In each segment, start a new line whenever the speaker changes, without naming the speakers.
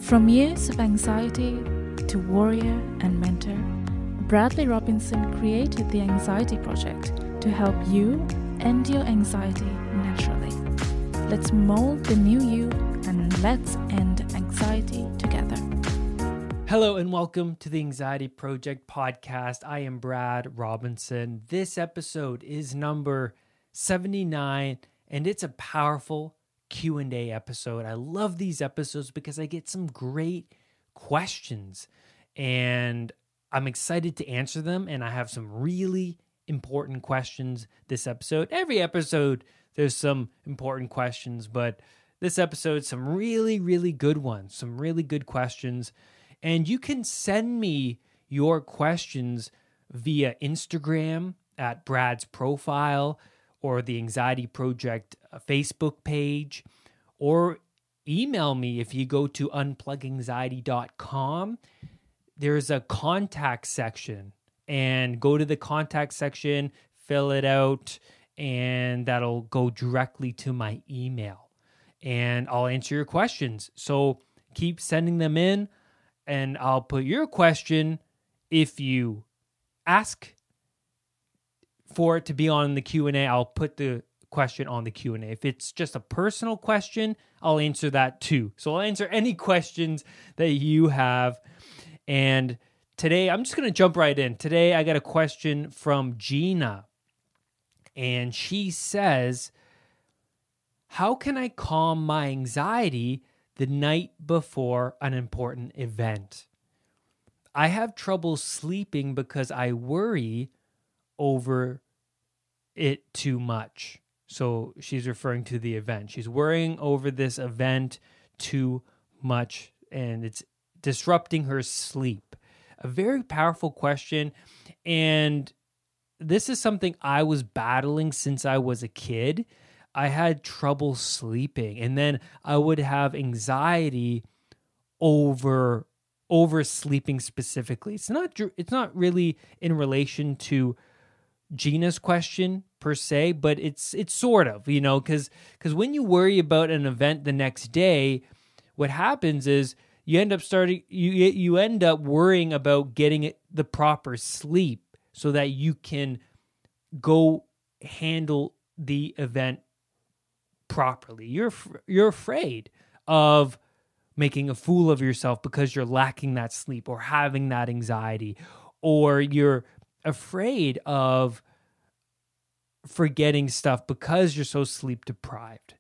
From years of anxiety to warrior and mentor, Bradley Robinson created the Anxiety Project to help you end your anxiety naturally. Let's mold the new you and let's end anxiety together.
Hello and welcome to the Anxiety Project podcast. I am Brad Robinson. This episode is number 79 and it's a powerful Q&A episode. I love these episodes because I get some great questions and I'm excited to answer them, and I have some really important questions this episode. Every episode there's some important questions, but this episode some really, really good ones, some really good questions. And you can send me your questions via Instagram at Brad's profile or the Anxiety Project Facebook page, or email me if you go to unpluganxiety.com. There's a contact section, and go to the contact section, fill it out, and that'll go directly to my email, and I'll answer your questions. So keep sending them in, and I'll put your question, if you ask for it to be on the Q&A, I'll put the question on the Q&A. If it's just a personal question, I'll answer that too. So I'll answer any questions that you have. And today, I'm just going to jump right in. Today, I got a question from Gina. And she says, how can I calm my anxiety the night before an important event? I have trouble sleeping because I worry over it too much. So she's referring to the event. She's worrying over this event too much, and it's disrupting her sleep. A very powerful question. And this is something I was battling since I was a kid. I had trouble sleeping, and then I would have anxiety over sleeping specifically. It's not really in relation to Gina's question per se, but it's sort of, because when you worry about an event the next day, what happens is you end up worrying about getting the proper sleep so that you can go handle the event properly. You're afraid of making a fool of yourself because you're lacking that sleep or having that anxiety, or you're afraid of forgetting stuff because you're so sleep deprived.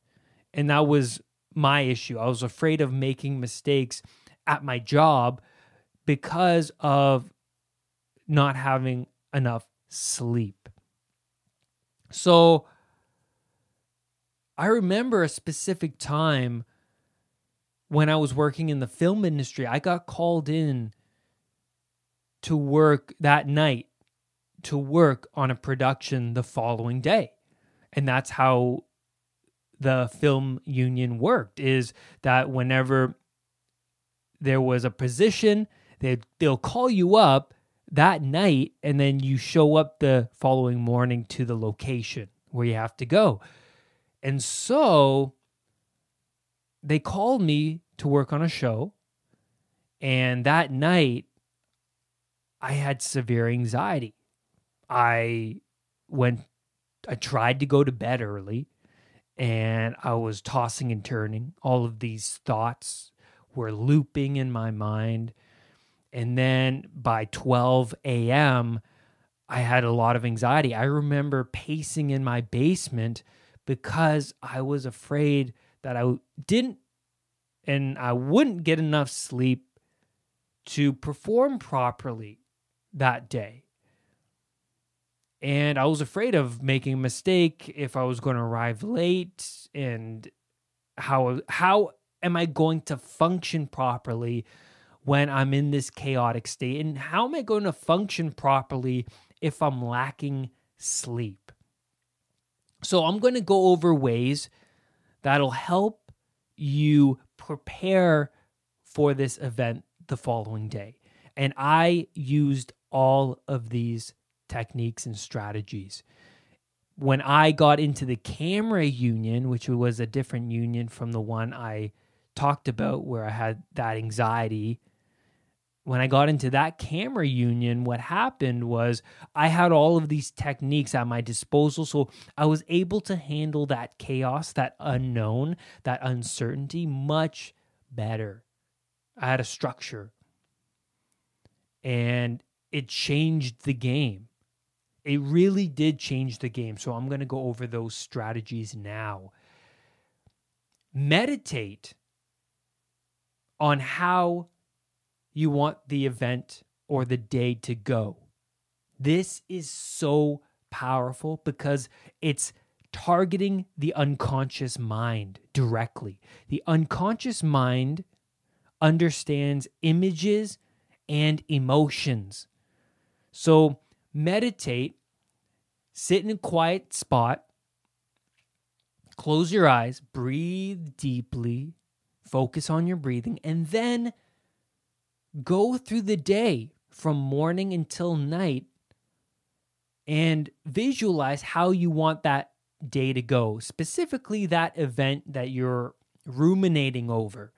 And that was my issue. I was afraid of making mistakes at my job because of not having enough sleep. So I remember a specific time when I was working in the film industry. I got called in to work that night to work on a production the following day. And that's how the film union worked, is that whenever there was a position, they'll call you up that night, and then you show up the following morning to the location where you have to go. And so they called me to work on a show, and that night I had severe anxiety. I tried to go to bed early, and I was tossing and turning. All of these thoughts were looping in my mind. And then by 12 a.m., I had a lot of anxiety. I remember pacing in my basement because I was afraid that I wouldn't get enough sleep to perform properly that day. And I was afraid of making a mistake if I was going to arrive late, and how am I going to function properly when I'm in this chaotic state? And how am I going to function properly if I'm lacking sleep? So I'm going to go over ways that'll help you prepare for this event the following day. And I used all of these techniques and strategies. When I got into the camera union, which was a different union from the one I talked about where I had that anxiety, when I got into that camera union, what happened was I had all of these techniques at my disposal. So I was able to handle that chaos, that unknown, that uncertainty much better. I had a structure, and it changed the game. It really did change the game. So I'm going to go over those strategies now. Meditate on how you want the event or the day to go. This is so powerful because it's targeting the unconscious mind directly. The unconscious mind understands images and emotions. So meditate, sit in a quiet spot, close your eyes, breathe deeply, focus on your breathing, and then go through the day from morning until night and visualize how you want that day to go, specifically that event that you're ruminating over.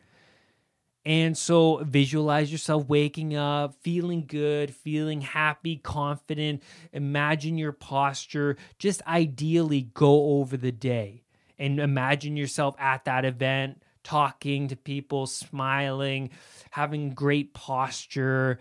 And so visualize yourself waking up, feeling good, feeling happy, confident. Imagine your posture. Just ideally go over the day and imagine yourself at that event, talking to people, smiling, having great posture,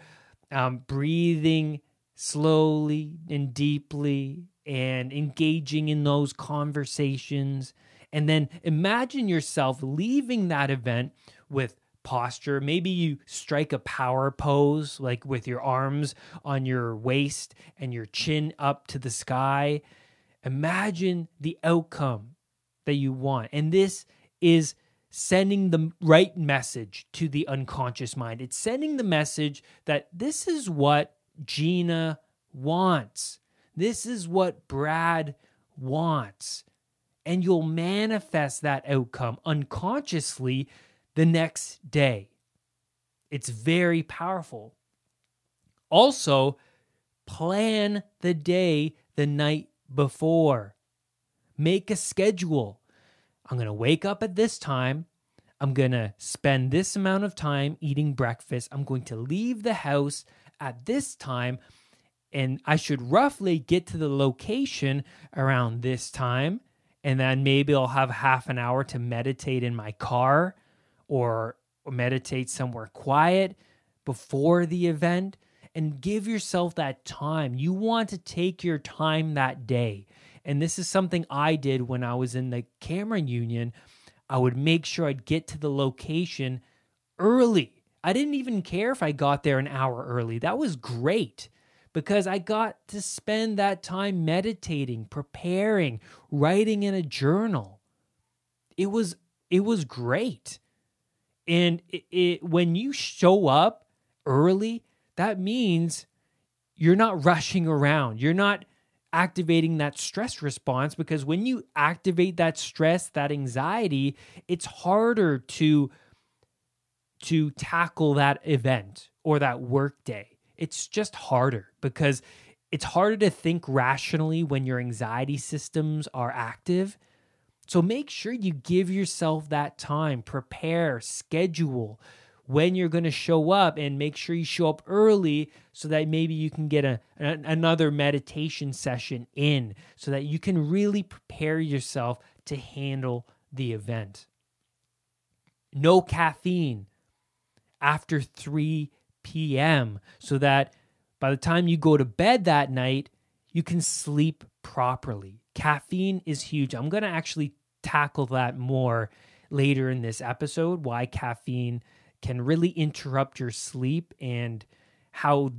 breathing slowly and deeply, and engaging in those conversations. And then imagine yourself leaving that event with posture. Maybe you strike a power pose, like with your arms on your waist and your chin up to the sky. Imagine the outcome that you want. And this is sending the right message to the unconscious mind. It's sending the message that this is what Gina wants. This is what Brad wants. And you'll manifest that outcome unconsciously the next day. It's very powerful. Also, plan the day the night before. Make a schedule. I'm going to wake up at this time. I'm going to spend this amount of time eating breakfast. I'm going to leave the house at this time, and I should roughly get to the location around this time. And then maybe I'll have half an hour to meditate in my car or meditate somewhere quiet before the event, and give yourself that time. You want to take your time that day. And this is something I did when I was in the camera union. I would make sure I'd get to the location early. I didn't even care if I got there an hour early. That was great because I got to spend that time meditating, preparing, writing in a journal. It was great. And when you show up early, that means you're not rushing around. You're not activating that stress response, because when you activate that stress, that anxiety, it's harder to tackle that event or that work day. It's just harder because it's harder to think rationally when your anxiety systems are active. So make sure you give yourself that time, prepare, schedule when you're going to show up, and make sure you show up early so that maybe you can get another meditation session in so that you can really prepare yourself to handle the event. No caffeine after 3 p.m. so that by the time you go to bed that night, you can sleep properly. Caffeine is huge. I'm going to actually tackle that more later in this episode, why caffeine can really interrupt your sleep and how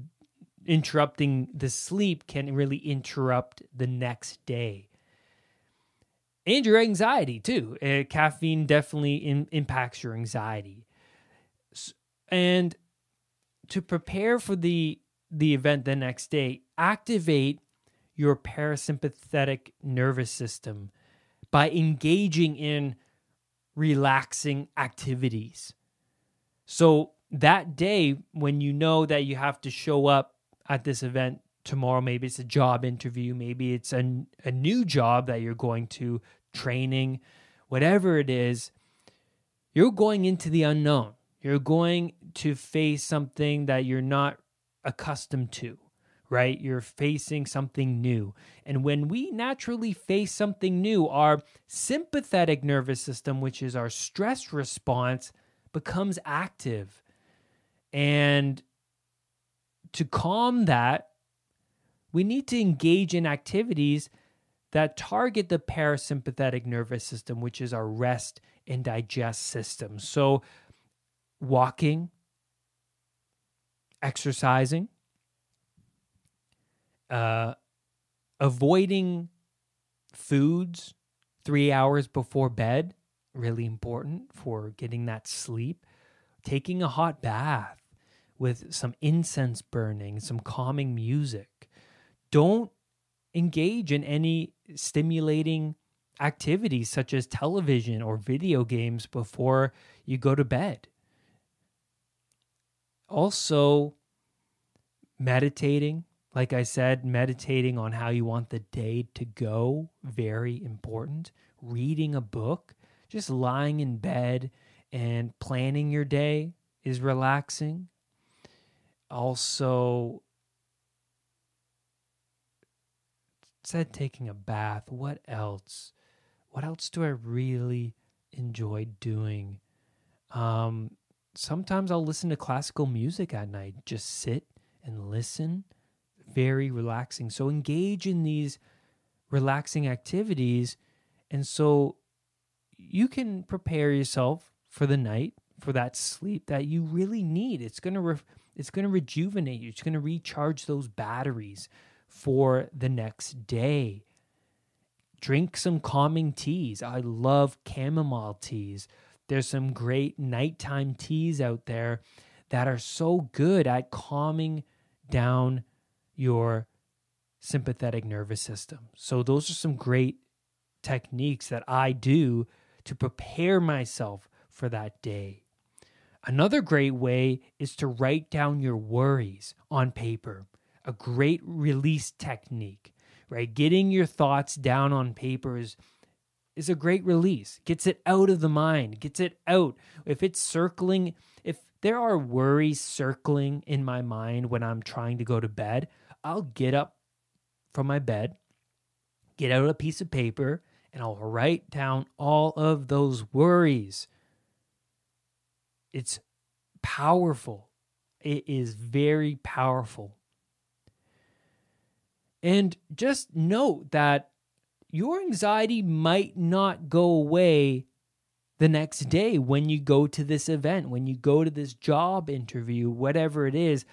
interrupting the sleep can really interrupt the next day. And your anxiety too. Caffeine definitely impacts your anxiety. And to prepare for the event the next day, activate your parasympathetic nervous system by engaging in relaxing activities. So that day, when you know that you have to show up at this event tomorrow, maybe it's a job interview, maybe it's a new job that you're going to, training, whatever it is, you're going into the unknown. You're going to face something that you're not accustomed to, right? You're facing something new. And when we naturally face something new, our sympathetic nervous system, which is our stress response, becomes active. And to calm that, we need to engage in activities that target the parasympathetic nervous system, which is our rest and digest system. So walking, exercising, avoiding foods 3 hours before bed, really important for getting that sleep. Taking a hot bath with some incense burning, some calming music. Don't engage in any stimulating activities such as television or video games before you go to bed. Also, meditating. Like I said, meditating on how you want the day to go, very important. Reading a book, just lying in bed and planning your day is relaxing. Also, said taking a bath. What else? What else do I really enjoy doing? Sometimes I'll listen to classical music at night. Just sit and listen. Very relaxing. So engage in these relaxing activities, and so you can prepare yourself for the night, for that sleep that you really need. It's going to rejuvenate you. It's going to recharge those batteries for the next day. Drink some calming teas. I love chamomile teas. There's some great nighttime teas out there that are so good at calming down your sympathetic nervous system. So those are some great techniques that I do to prepare myself for that day. Another great way is to write down your worries on paper. A great release technique, right? Getting your thoughts down on paper is a great release. Gets it out of the mind, gets it out. If it's circling, if there are worries circling in my mind when I'm trying to go to bed, I'll get up from my bed, get out a piece of paper, and I'll write down all of those worries. It's powerful. It is very powerful. And just note that your anxiety might not go away the next day when you go to this event, when you go to this job interview, whatever it is,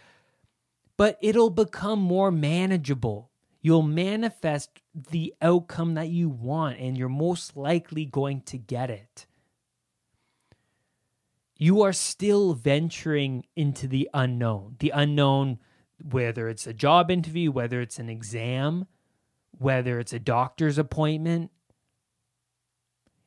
but it'll become more manageable. You'll manifest the outcome that you want, and you're most likely going to get it. You are still venturing into the unknown, whether it's a job interview, whether it's an exam, whether it's a doctor's appointment.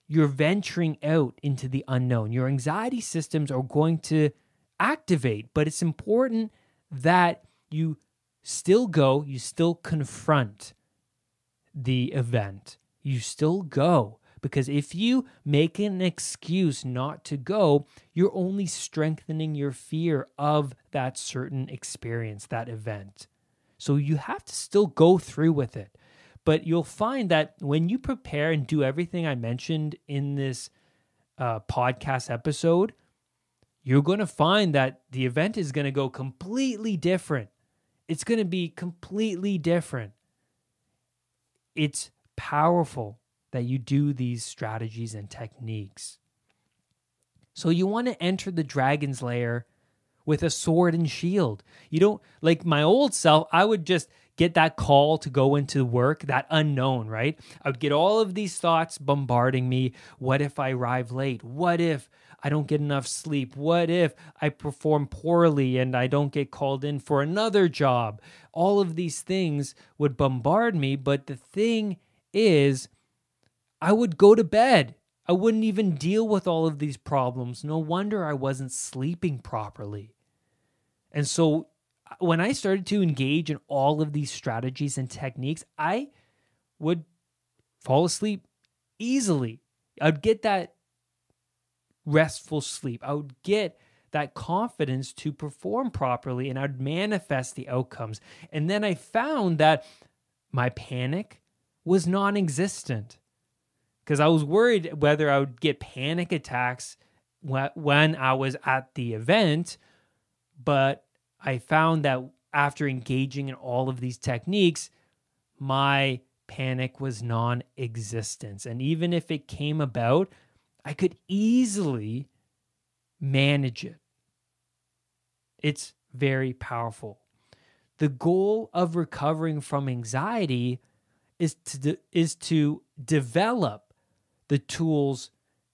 You're venturing out into the unknown. Your anxiety systems are going to activate, but it's important that you still go, you still confront the event. You still go. Because if you make an excuse not to go, you're only strengthening your fear of that certain experience, that event. So you have to still go through with it. But you'll find that when you prepare and do everything I mentioned in this podcast episode, you're going to find that the event is going to go completely different. It's going to be completely different. It's powerful that you do these strategies and techniques. So you want to enter the dragon's lair with a sword and shield. You don't, like my old self, I would just get that call to go into work, that unknown, right? I would get all of these thoughts bombarding me. What if I arrive late? What if I don't get enough sleep? What if I perform poorly and I don't get called in for another job? All of these things would bombard me, but the thing is, I would go to bed. I wouldn't even deal with all of these problems. No wonder I wasn't sleeping properly. And so when I started to engage in all of these strategies and techniques, I would fall asleep easily. I'd get that restful sleep. I would get that confidence to perform properly, and I'd manifest the outcomes. And then I found that my panic was non-existent, because I was worried whether I would get panic attacks when I was at the event. But I found that after engaging in all of these techniques, my panic was non-existent. And even if it came about, I could easily manage it. It's very powerful. The goal of recovering from anxiety is to develop the tools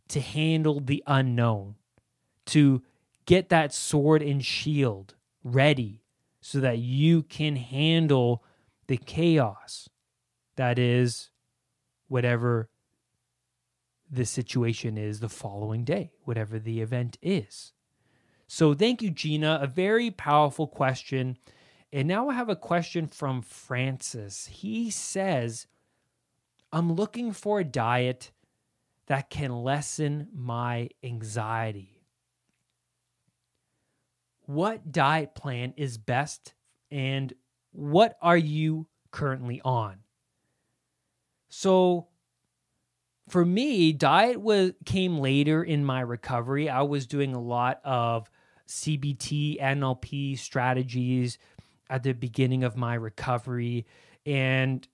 to handle the unknown, to get that sword and shield ready so that you can handle the chaos that is whatever the situation is the following day, whatever the event is. So thank you, Gina. A very powerful question. And now I have a question from Francis. He says, I'm looking for a diet that can lessen my anxiety. What diet plan is best, and what are you currently on? So for me, diet came later in my recovery. I was doing a lot of CBT, NLP strategies at the beginning of my recovery. And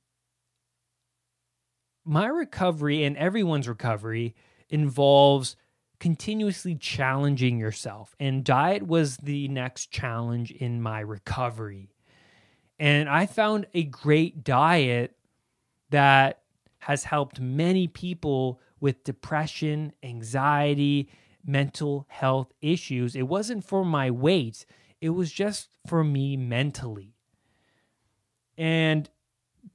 my recovery and everyone's recovery involves continuously challenging yourself. And diet was the next challenge in my recovery. And I found a great diet that has helped many people with depression, anxiety, mental health issues. It wasn't for my weight. It was just for me mentally. And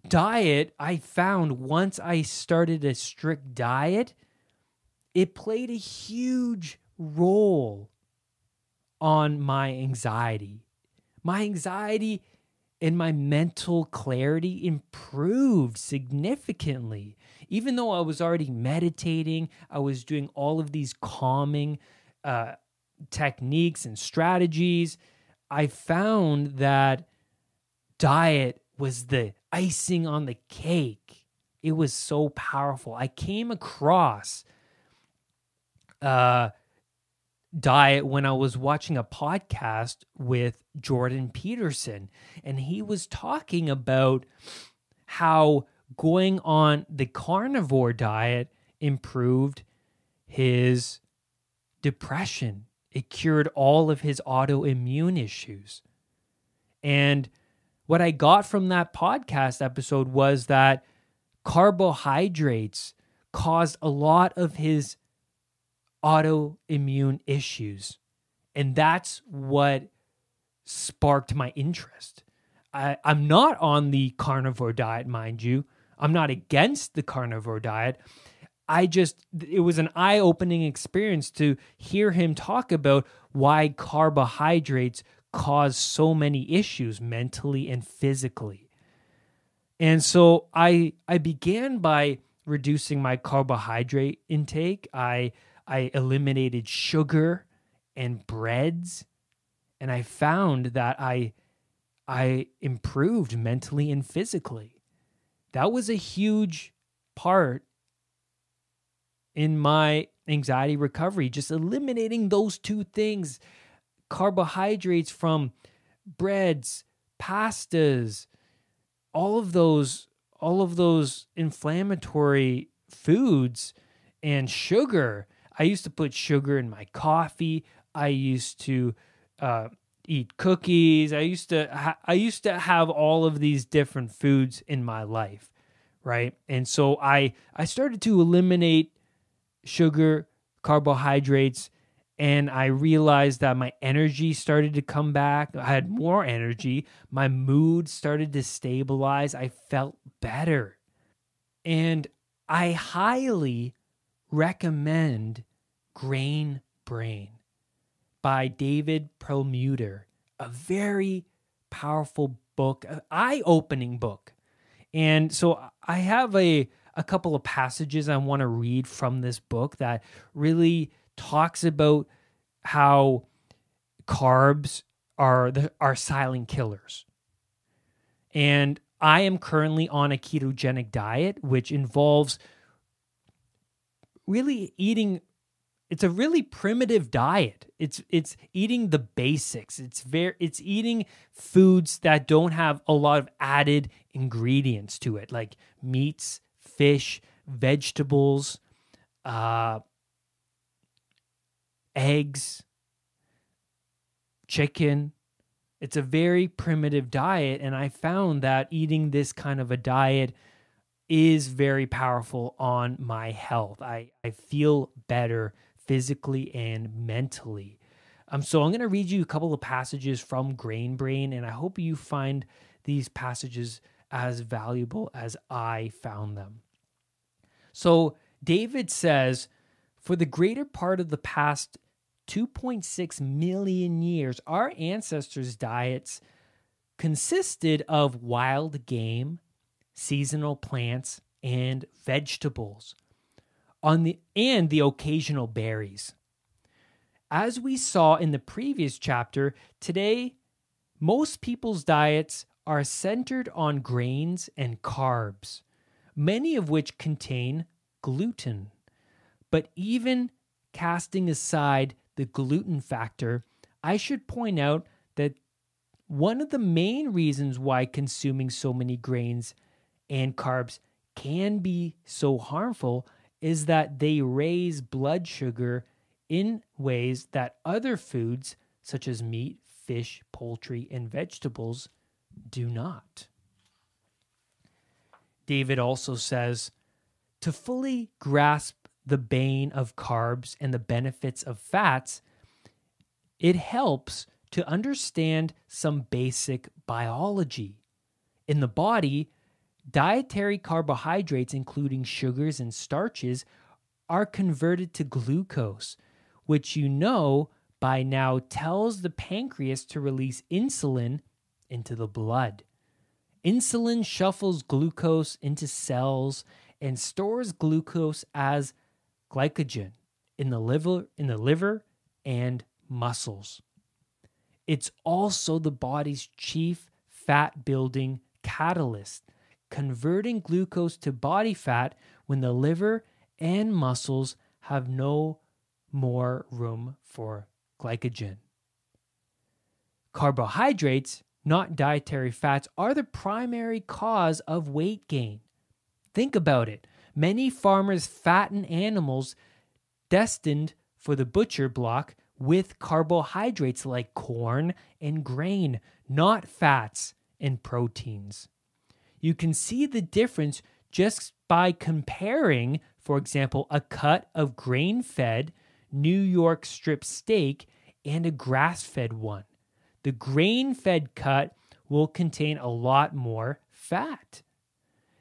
diet, I found once I started a strict diet, it played a huge role on my anxiety. My anxiety and my mental clarity improved significantly. Even though I was already meditating, I was doing all of these calming techniques and strategies, I found that diet was the icing on the cake. It was so powerful. I came across diet when I was watching a podcast with Jordan Peterson, and he was talking about how going on the carnivore diet improved his depression. It cured all of his autoimmune issues. And what I got from that podcast episode was that carbohydrates caused a lot of his autoimmune issues. And that's what sparked my interest. I'm not on the carnivore diet, mind you. I'm not against the carnivore diet. It was an eye-opening experience to hear him talk about why carbohydrates cause so many issues mentally and physically. And so I began by reducing my carbohydrate intake. I eliminated sugar and breads, and I found that I improved mentally and physically. That was a huge part in my anxiety recovery, just eliminating those two things, carbohydrates from breads, pastas, all of those inflammatory foods, and sugar. I used to put sugar in my coffee. I used to eat cookies. I used to have all of these different foods in my life, right? And so I started to eliminate sugar, carbohydrates, and I realized that my energy started to come back. I had more energy. My mood started to stabilize. I felt better. And I highly recommend Grain Brain by David Perlmutter, a very powerful book, an eye-opening book. And so I have a couple of passages I want to read from this book that really talks about how carbs are silent killers. And I am currently on a ketogenic diet, which involves really eating. It's a really primitive diet. It's eating the basics. It's eating foods that don't have a lot of added ingredients to it, like meats, fish, vegetables, eggs, chicken. It's a very primitive diet, and I found that eating this kind of a diet is very powerful on my health. I feel better physically and mentally. So I'm going to read you a couple of passages from Grain Brain, and I hope you find these passages as valuable as I found them. So David says, for the greater part of the past 2.6 million years, our ancestors' diets consisted of wild game, seasonal plants, and vegetables, and the occasional berries. As we saw in the previous chapter, today, most people's diets are centered on grains and carbs, many of which contain gluten. But even casting aside the gluten factor, I should point out that one of the main reasons why consuming so many grains and carbs can be so harmful is that they raise blood sugar in ways that other foods, such as meat, fish, poultry, and vegetables, do not. David also says, to fully grasp the bane of carbs and the benefits of fats, it helps to understand some basic biology. In the body, dietary carbohydrates, including sugars and starches, are converted to glucose, which you know by now tells the pancreas to release insulin into the blood. Insulin shuffles glucose into cells and stores glucose as glycogen in the liver and muscles. It's also the body's chief fat-building catalyst, converting glucose to body fat when the liver and muscles have no more room for glycogen. Carbohydrates, not dietary fats, are the primary cause of weight gain. Think about it. Many farmers fatten animals destined for the butcher block with carbohydrates like corn and grain, not fats and proteins. You can see the difference just by comparing, for example, a cut of grain-fed New York strip steak and a grass-fed one. The grain-fed cut will contain a lot more fat.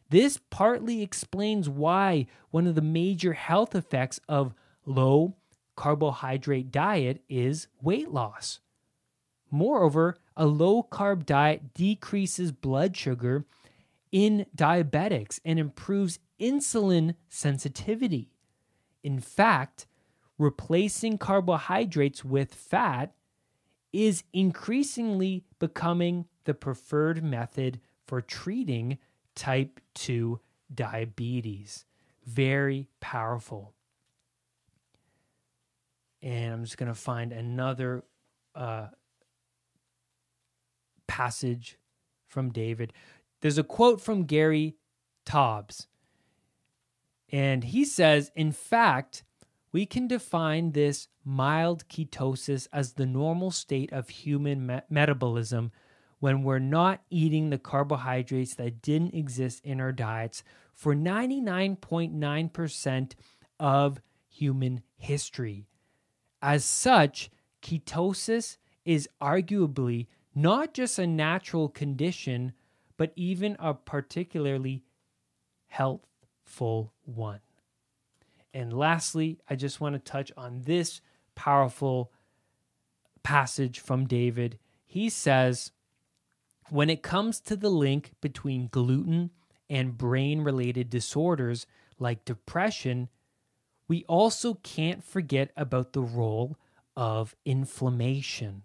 This partly explains why one of the major health effects of low carbohydrate diet is weight loss. Moreover, a low-carb diet decreases blood sugar in diabetics and improves insulin sensitivity. In fact, replacing carbohydrates with fat is increasingly becoming the preferred method for treating type 2 diabetes. Very powerful. And I'm just going to find another passage from David. There's a quote from Gary Taubes, and he says, in fact, we can define this mild ketosis as the normal state of human metabolism when we're not eating the carbohydrates that didn't exist in our diets for 99.9% of human history. As such, ketosis is arguably not just a natural condition, but even a particularly healthful one. And lastly, I just want to touch on this powerful passage from David. He says, when it comes to the link between gluten and brain-related disorders like depression, we also can't forget about the role of inflammation.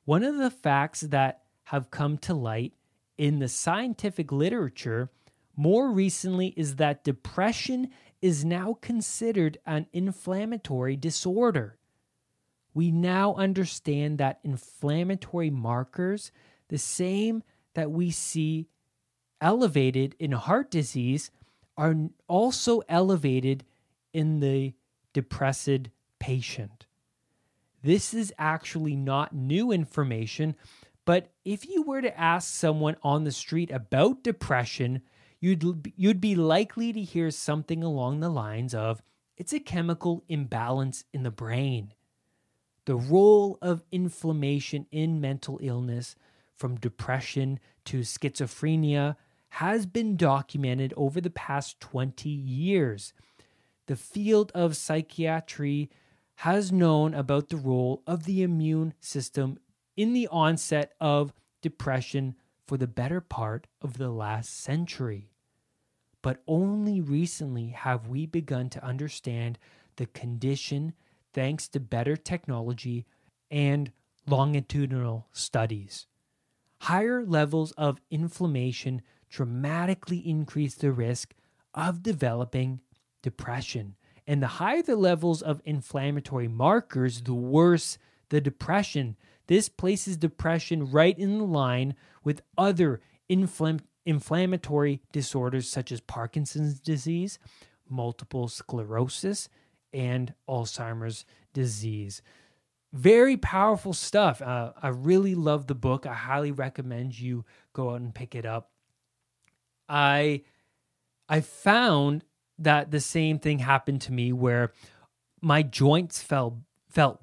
One of the facts that have come to light in the scientific literature more recently is that depression is now considered an inflammatory disorder. We now understand that inflammatory markers, the same that we see elevated in heart disease, are also elevated in the depressed patient. This is actually not new information, but if you were to ask someone on the street about depression, you'd be likely to hear something along the lines of, it's a chemical imbalance in the brain. The role of inflammation in mental illness, from depression to schizophrenia, has been documented over the past 20 years. The field of psychiatry has known about the role of the immune system in the onset of depression for the better part of the last century. But only recently have we begun to understand the condition thanks to better technology and longitudinal studies. Higher levels of inflammation dramatically increase the risk of developing depression. And the higher the levels of inflammatory markers, the worse the depression. This places depression right in line with other inflammatory disorders such as Parkinson's disease, multiple sclerosis, and Alzheimer's disease. Very powerful stuff. I really love the book. I highly recommend you go out and pick it up. I found that the same thing happened to me where my joints felt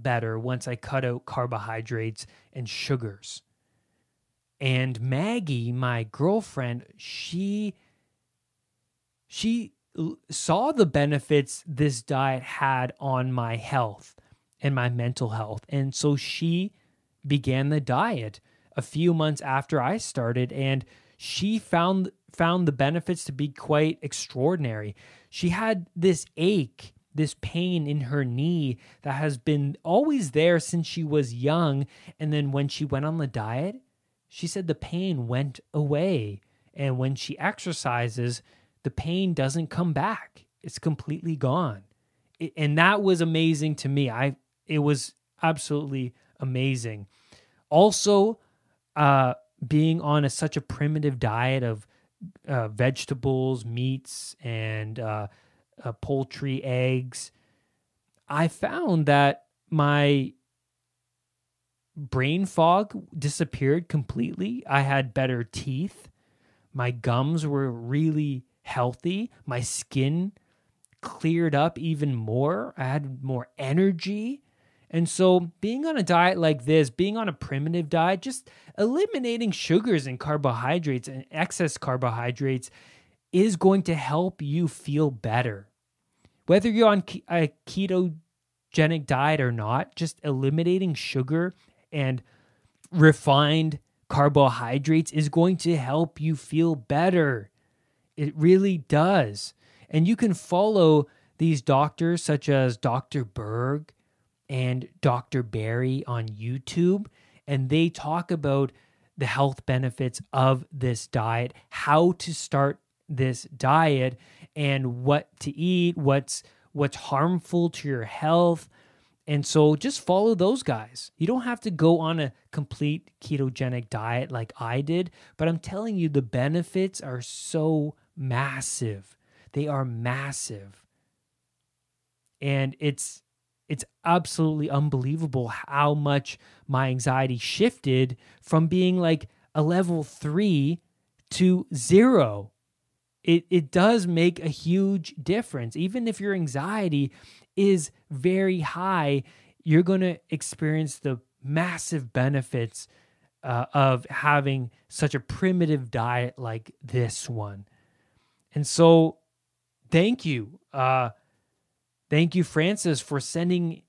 better once I cut out carbohydrates and sugars. And Maggie, my girlfriend, she saw the benefits this diet had on my health and my mental health. And so she began the diet a few months after I started, and she found the benefits to be quite extraordinary. She had this ache, this pain in her knee that has been always there since she was young. And then when she went on the diet, she said the pain went away. And when she exercises, the pain doesn't come back. It's completely gone. And that was amazing to me. It was absolutely amazing. Also, being on such a primitive diet of vegetables, meats, and poultry, eggs, I found that my brain fog disappeared completely. I had better teeth. My gums were really healthy. My skin cleared up even more. I had more energy. And so being on a diet like this, being on a primitive diet, just eliminating sugars and carbohydrates and excess carbohydrates is going to help you feel better. Whether you're on a ketogenic diet or not, just eliminating sugar and refined carbohydrates is going to help you feel better. It really does. And you can follow these doctors such as Dr. Berg and Dr. Barry on YouTube, and they talk about the health benefits of this diet, how to start this diet, and what to eat, what's harmful to your health. And so just follow those guys. You don't have to go on a complete ketogenic diet like I did, but I'm telling you, the benefits are so massive. They are massive. And it's absolutely unbelievable how much my anxiety shifted from being like a level 3 to 0. It does make a huge difference. Even if your anxiety is very high, you're going to experience the massive benefits of having such a primitive diet like this one. And so thank you. Thank you, Francis, for sending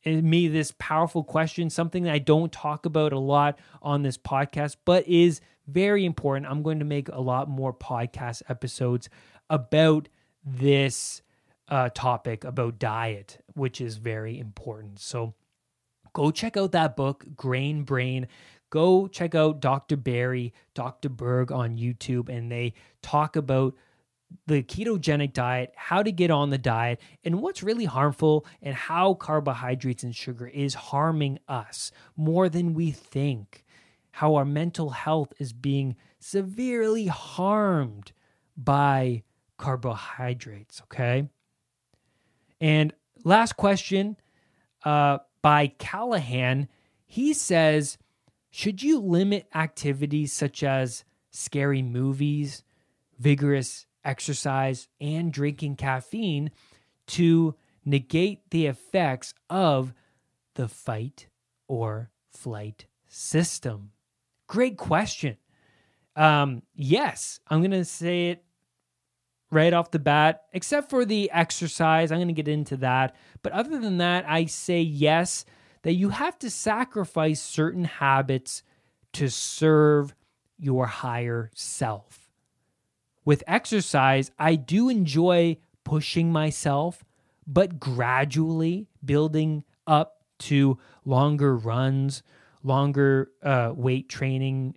me this powerful question, something that I don't talk about a lot on this podcast, but is very important. I'm going to make a lot more podcast episodes about this topic about diet, which is very important. So go check out that book, Grain Brain. Go check out Dr. Barry, Dr. Berg on YouTube, and they talk about the ketogenic diet, how to get on the diet, and what's really harmful, and how carbohydrates and sugar is harming us more than we think, how our mental health is being severely harmed by carbohydrates, okay? And last question by Callahan. He says, should you limit activities such as scary movies, vigorous exercise, and drinking caffeine to negate the effects of the fight or flight system? Great question. Yes, I'm going to say it right off the bat, except for the exercise. I'm going to get into that. But other than that, I say yes, that you have to sacrifice certain habits to serve your higher self. With exercise, I do enjoy pushing myself, but gradually building up to longer runs, longer weight training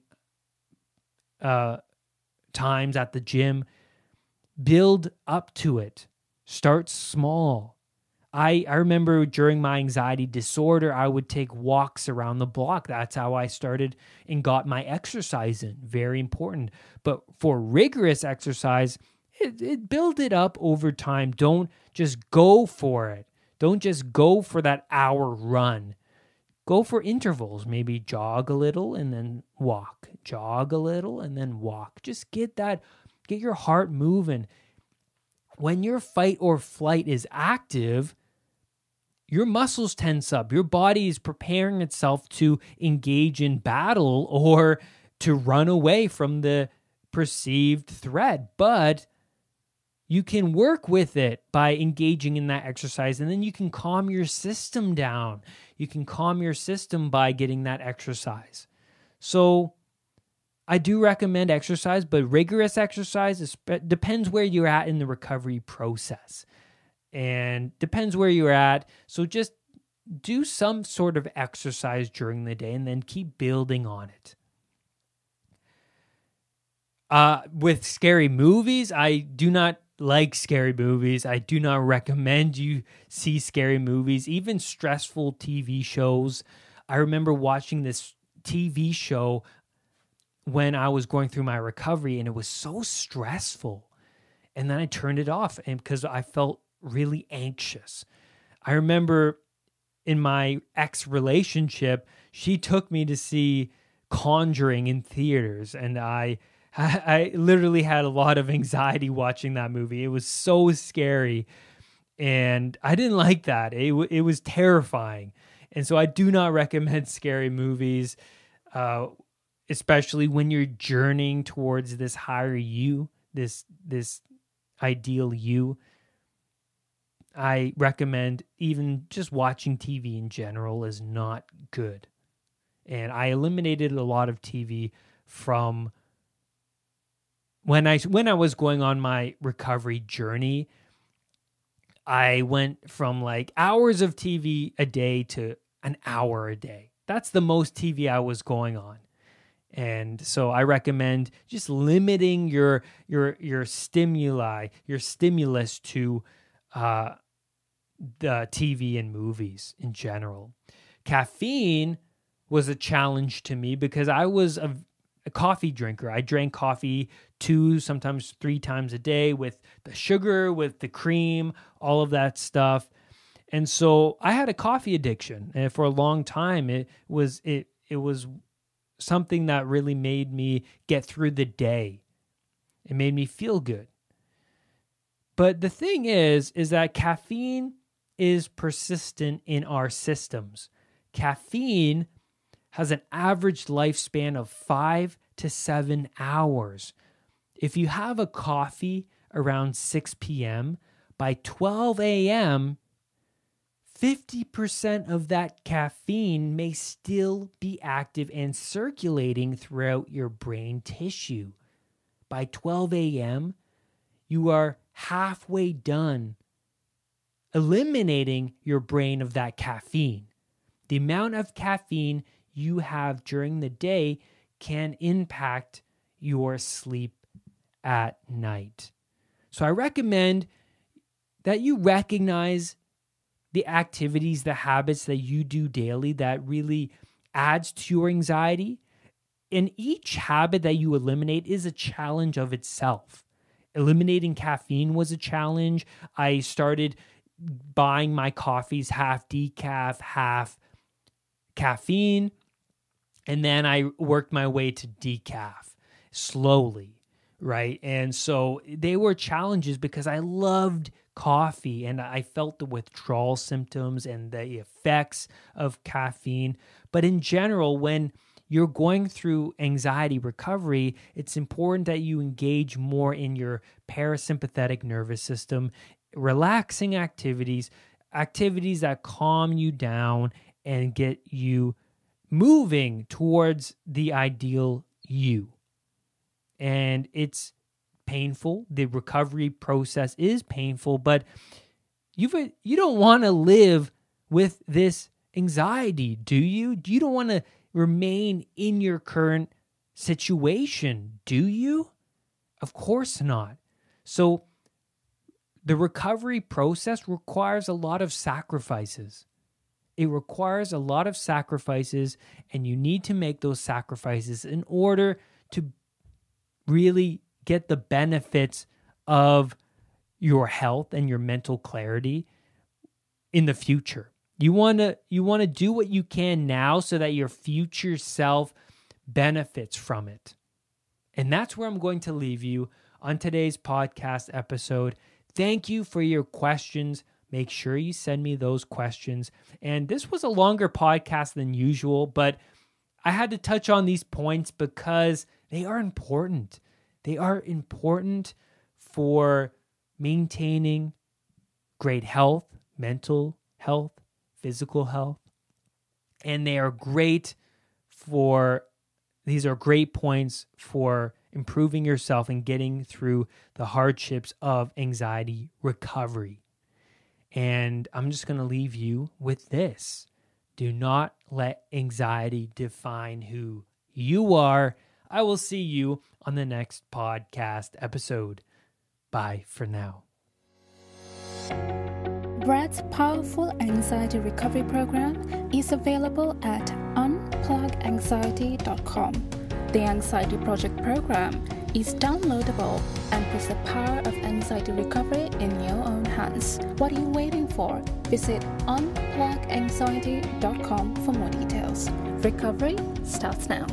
times at the gym. Build up to it. Start small. I remember during my anxiety disorder, I would take walks around the block. That's how I started and got my exercise in. Very important. But for rigorous exercise, it build it up over time. Don't just go for it. Don't just go for that hour run. Go for intervals. Maybe jog a little and then walk. Jog a little and then walk. Just get your heart moving. When your fight or flight is active, your muscles tense up. Your body is preparing itself to engage in battle or to run away from the perceived threat. But you can work with it by engaging in that exercise, and then you can calm your system down. You can calm your system by getting that exercise. So I do recommend exercise, but rigorous exercise depends where you're at in the recovery process and depends where you're at. So just do some sort of exercise during the day and then keep building on it. With scary movies, I do not like scary movies. I do not recommend you see scary movies, even stressful TV shows. I remember watching this TV show when I was going through my recovery, and it was so stressful. And then I turned it off because I felt really anxious. I remember in my ex-relationship, she took me to see Conjuring in theaters, and I literally had a lot of anxiety watching that movie. It was so scary, and I didn't like that. It was terrifying. And so I do not recommend scary movies, especially when you're journeying towards this higher you, this ideal you. I recommend even just watching TV in general is not good. And I eliminated a lot of TV from when I was going on my recovery journey. I went from like hours of TV a day to an hour a day. That's the most TV I was going on. And so I recommend just limiting your stimuli, your stimulus to the TV and movies in general. Caffeine was a challenge to me because I was a coffee drinker. I drank coffee 2, sometimes 3 times a day with the sugar, with the cream, all of that stuff. And so I had a coffee addiction. And for a long time, it was something that really made me get through the day. It made me feel good. But the thing is that caffeine is persistent in our systems. Caffeine has an average lifespan of 5 to 7 hours. If you have a coffee around 6 p.m., by 12 a.m., 50% of that caffeine may still be active and circulating throughout your brain tissue. By 12 a.m., you are halfway done eliminating your brain of that caffeine. The amount of caffeine you have during the day can impact your sleep at night. So I recommend that you recognize the activities, the habits that you do daily that really adds to your anxiety. And each habit that you eliminate is a challenge of itself. Eliminating caffeine was a challenge. I started buying my coffees half decaf, half caffeine. And then I worked my way to decaf slowly, right? And so they were challenges because I loved coffee and I felt the withdrawal symptoms and the effects of caffeine. But in general, when you're going through anxiety recovery, it's important that you engage more in your parasympathetic nervous system, relaxing activities that calm you down and get you moving towards the ideal you. And it's painful. The recovery process is painful, but you don't want to live with this anxiety, do you? You don't want to remain in your current situation, do you? Of course not. So the recovery process requires a lot of sacrifices. It requires a lot of sacrifices, and you need to make those sacrifices in order to really get the benefits of your health and your mental clarity in the future. You want to do what you can now so that your future self benefits from it. And that's where I'm going to leave you on today's podcast episode. Thank you for your questions. Make sure you send me those questions. And this was a longer podcast than usual, but I had to touch on these points because they are important. They are important for maintaining great health, mental health, physical health. And these are great points for improving yourself and getting through the hardships of anxiety recovery. And I'm just going to leave you with this. Do not let anxiety define who you are. I will see you on the next podcast episode. Bye for now.
Brad's powerful anxiety recovery program is available at unpluganxiety.com. The Anxiety Project program is downloadable and puts the power of anxiety recovery in your own hands. What are you waiting for? Visit unpluganxiety.com for more details. Recovery starts now.